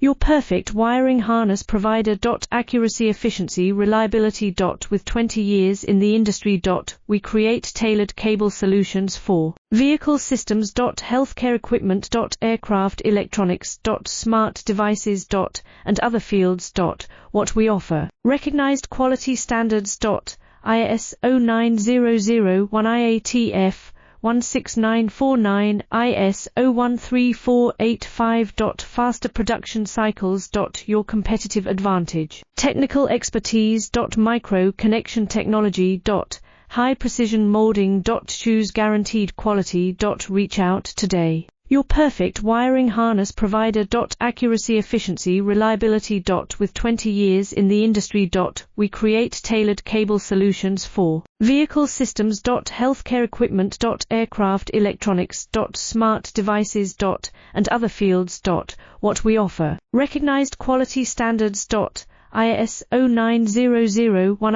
Your perfect wiring harness provider. Accuracy, efficiency, reliability. With 20 years in the industry. We create tailored cable solutions for vehicle systems. Healthcare equipment. Aircraft electronics. Smart devices. And other fields. What we offer. Recognized quality standards. ISO 9001 IATF 16949 ISO 13485. Faster production cycles. Your competitive advantage. Technical expertise. Micro connection technology. High precision molding. Choose guaranteed quality. Reach out today. Your perfect wiring harness provider. Accuracy, efficiency, reliability. With 20 years in the industry. We create tailored cable solutions for vehicle systems. Healthcare equipment. Aircraft electronics. Smart devices. And other fields. What we offer. Recognized quality standards. ISO 9001